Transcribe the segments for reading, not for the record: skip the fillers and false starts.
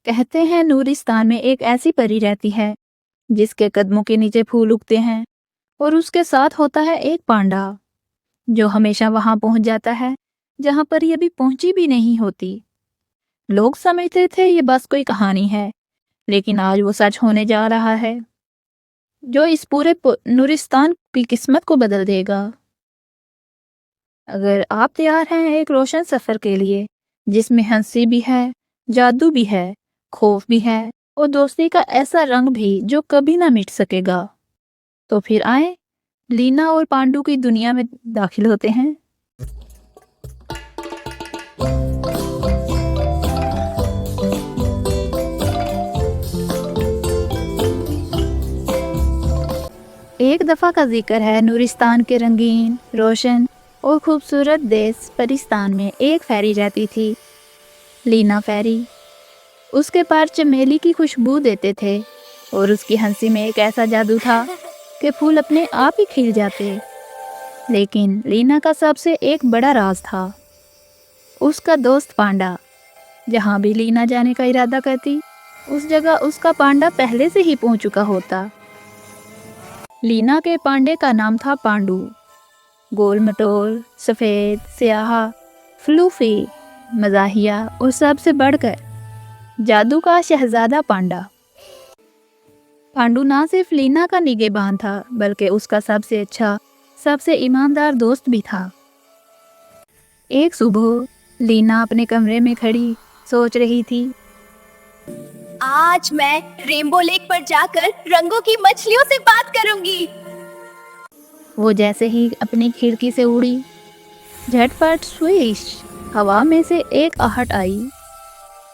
कहते हैं नूरिस्तान में एक ऐसी परी रहती है जिसके कदमों के नीचे फूल उगते हैं और उसके साथ होता है एक पांडा जो हमेशा वहां पहुंच जाता है जहां पर ये अभी पहुंची भी नहीं होती। लोग समझते थे ये बस कोई कहानी है, लेकिन आज वो सच होने जा रहा है जो इस पूरे नूरिस्तान की किस्मत को बदल देगा। अगर आप तैयार हैं एक रोशन सफर के लिए जिसमें हंसी भी है, जादू भी है, खौफ भी है और दोस्ती का ऐसा रंग भी जो कभी ना मिट सकेगा, तो फिर आए लीना और पांडु की दुनिया में दाखिल होते हैं। एक दफा का जिक्र है नूरिस्तान के रंगीन, रोशन और खूबसूरत देश परिस्तान में एक फेरी रहती थी, लीना फेरी। उसके पैर चमेली की खुशबू देते थे और उसकी हंसी में एक ऐसा जादू था कि फूल अपने आप ही खिल जाते। लेकिन लीना का सबसे एक बड़ा राज था उसका दोस्त पांडा। जहाँ भी लीना जाने का इरादा करती उस जगह उसका पांडा पहले से ही पहुंच चुका होता। लीना के पांडे का नाम था पांडु। गोल मटोल, सफ़ेद, स्याह, फ्लूफी, मज़ाहिया और सबसे बढ़कर जादू का शहजादा पांडा। पांडु ना सिर्फ लीना का निगहबान था बल्कि उसका सबसे अच्छा, सबसे ईमानदार दोस्त भी था। एक सुबह लीना अपने कमरे में खड़ी सोच रही थी, आज मैं रेनबो लेक पर जाकर रंगों की मछलियों से बात करूंगी। वो जैसे ही अपनी खिड़की से उड़ी, झटपट स्विश, हवा में से एक आहट आई।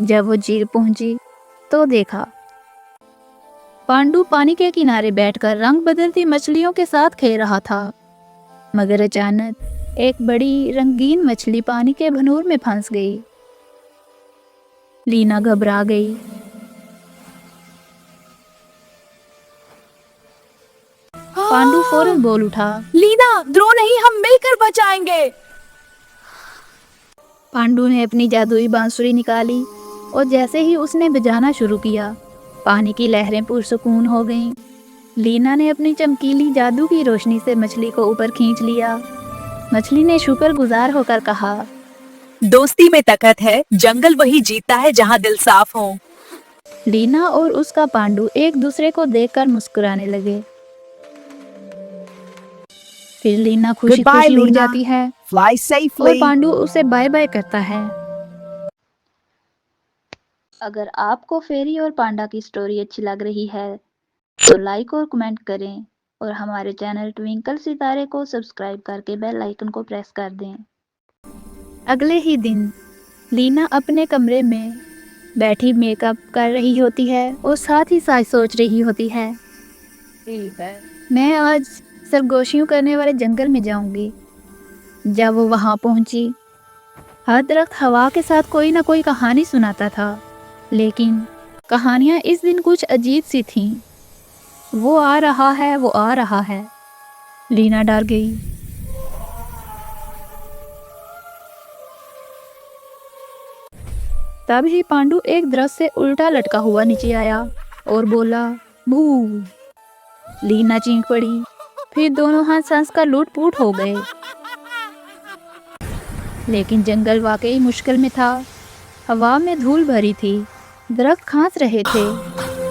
जब वो झील पहुंची तो देखा पांडु पानी के किनारे बैठकर रंग बदलती मछलियों के साथ खेल रहा था। मगर अचानक एक बड़ी रंगीन मछली पानी के भनूर में फंस गई। लीना घबरा गई। पांडु फौरन बोल उठा, लीना, द्रो नहीं, हम मिलकर बचाएंगे। पांडु ने अपनी जादुई बांसुरी निकाली और जैसे ही उसने बजाना शुरू किया, पानी की लहरें पुरसुकून हो गईं। लीना ने अपनी चमकीली जादू की रोशनी से मछली को ऊपर खींच लिया। मछली ने शुक्रगुजार होकर कहा, दोस्ती में ताकत है, जंगल वही जीतता है जहाँ दिल साफ हो। लीना और उसका पांडु एक दूसरे को देखकर मुस्कुराने लगे। फिर लीना खुशी खुशी उड़ जाती है और पांडु उसे बाय बाय करता है। अगर आपको फेरी और पांडा की स्टोरी अच्छी लग रही है तो लाइक और कमेंट करें और हमारे चैनल ट्विंकल सितारे को सब्सक्राइब करके बेल आइकन को प्रेस कर दें। अगले ही दिन लीना अपने कमरे में बैठी मेकअप कर रही होती है और साथ ही साथ सोच रही होती है, मैं आज सरगोशियों करने वाले जंगल में जाऊंगी। जब वो वहां पहुंची, हर दरख्त हवा के साथ कोई ना कोई कहानी सुनाता था, लेकिन कहानियां इस दिन कुछ अजीब सी थीं। वो आ रहा है, वो आ रहा है। लीना डर गई। तब ही पांडु एक दरख्त से उल्टा लटका हुआ नीचे आया और बोला, भू। लीना चीख पड़ी। फिर दोनों हाथ सांस का लूट-पूट हो गए। लेकिन जंगल वाकई मुश्किल में था। हवा में धूल भरी थी, दरख्त खांस रहे थे।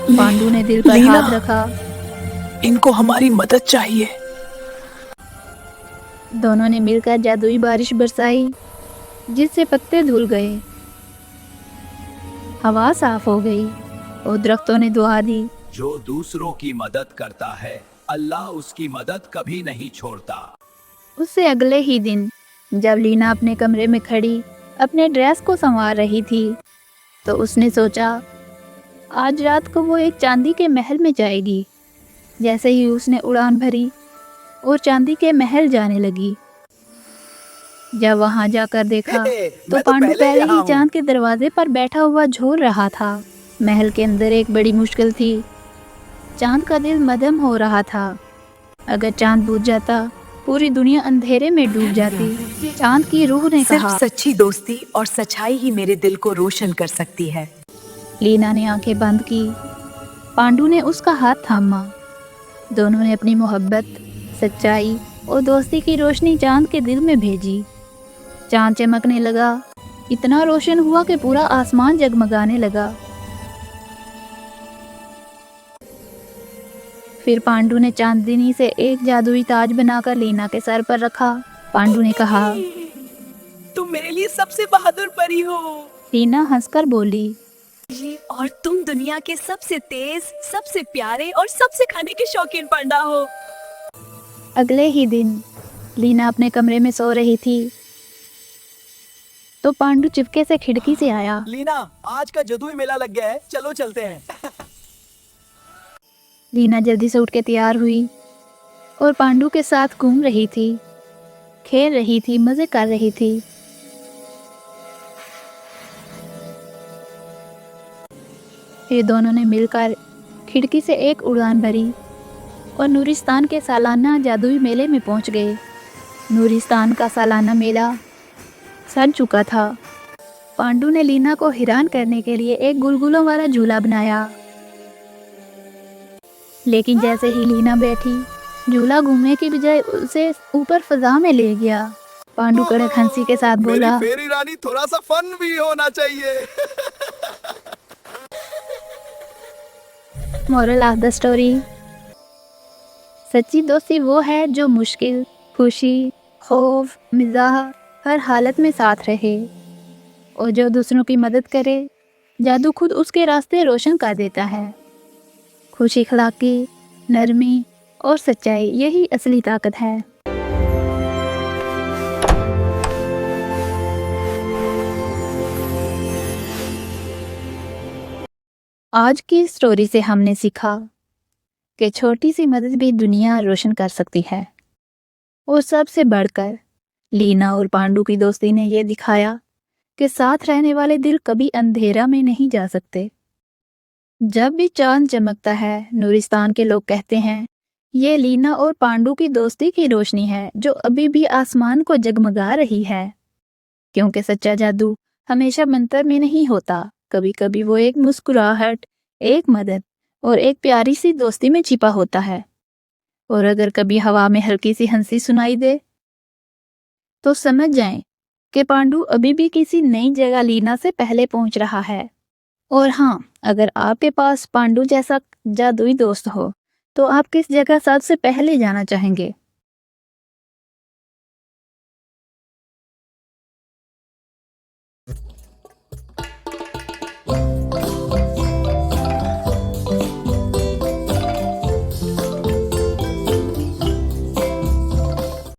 पांडु ने दिल पर हाथ रखा। इनको हमारी मदद चाहिए। दोनों ने मिलकर जादुई बारिश बरसाई, जिससे पत्ते धुल गए, हवा साफ हो गई और दरख्तों ने दुआ दी, जो दूसरों की मदद करता है अल्लाह उसकी मदद कभी नहीं छोड़ता। उससे अगले ही दिन जब लीना अपने कमरे में खड़ी अपने ड्रेस को संवार रही थी तो उसने सोचा, आज रात को वो एक चांदी के महल में जाएगी। जैसे ही उसने उड़ान भरी और चांदी के महल जाने लगी, जब वहां जाकर देखा तो पांडु पहले ही चांद के दरवाजे पर बैठा हुआ झूल रहा था। महल के अंदर एक बड़ी मुश्किल थी। चांद का दिल मदम हो रहा था। अगर चांद बुझ जाता, पूरी दुनिया अंधेरे में डूब जाती। चांद की रूह ने कहा, सिर्फ सच्ची दोस्ती और सच्चाई ही मेरे दिल को रोशन कर सकती है। लीना ने आंखें बंद की। पांडु ने उसका हाथ थामा। दोनों ने अपनी मोहब्बत, सच्चाई और दोस्ती की रोशनी चांद के दिल में भेजी। चांद चमकने लगा, इतना रोशन हुआ कि पूरा आसमान जगमगाने लगा। फिर पांडु ने चांदनी से एक जादुई ताज बनाकर लीना के सर पर रखा। पांडु ने कहा, तुम मेरे लिए सबसे बहादुर परी हो। लीना हंसकर बोली, और तुम दुनिया के सबसे तेज, सबसे प्यारे और सबसे खाने के शौकीन पांडा हो। अगले ही दिन लीना अपने कमरे में सो रही थी तो पांडु चुपके से खिड़की से आया। लीना, आज का जदुई मेला लग गया है, चलो चलते हैं। लीना जल्दी से उठ के तैयार हुई और पांडु के साथ घूम रही थी, खेल रही थी, मजे कर रही थी। फिर दोनों ने मिलकर खिड़की से एक उड़ान भरी और नूरिस्तान के सालाना जादुई मेले में पहुंच गए। नूरिस्तान का सालाना मेला सज चुका था। पांडु ने लीना को हैरान करने के लिए एक गुलगुलों वाला झूला बनाया, लेकिन जैसे ही लीना बैठी, झूला घूमने की बजाय उसे ऊपर फजा में ले गया। पांडु कड़क हंसी के साथ बोला, मेरी फेरी रानी, थोड़ा सा फन भी होना चाहिए। मोरल ऑफ द स्टोरी, सच्ची दोस्ती वो है जो मुश्किल, खुशी, खौफ, मिजाह हर हालत में साथ रहे और जो दूसरों की मदद करे। जादू खुद उसके रास्ते रोशन कर देता है। खुश अखलाकी, नरमी और सच्चाई, यही असली ताकत है। आज की स्टोरी से हमने सीखा कि छोटी सी मदद भी दुनिया रोशन कर सकती है। और सबसे बढ़कर लीना और पांडु की दोस्ती ने यह दिखाया कि साथ रहने वाले दिल कभी अंधेरा में नहीं जा सकते। जब भी चांद चमकता है, नूरिस्तान के लोग कहते हैं, ये लीना और पांडु की दोस्ती की रोशनी है जो अभी भी आसमान को जगमगा रही है। क्योंकि सच्चा जादू हमेशा मंत्र में नहीं होता, कभी कभी वो एक मुस्कुराहट, एक मदद और एक प्यारी सी दोस्ती में छिपा होता है। और अगर कभी हवा में हल्की सी हंसी सुनाई दे तो समझ जाएं कि पांडु अभी भी किसी नई जगह लीना से पहले पहुंच रहा है। और हाँ, अगर आपके पास पांडु जैसा जादुई दोस्त हो तो आप किस जगह सबसे पहले जाना चाहेंगे?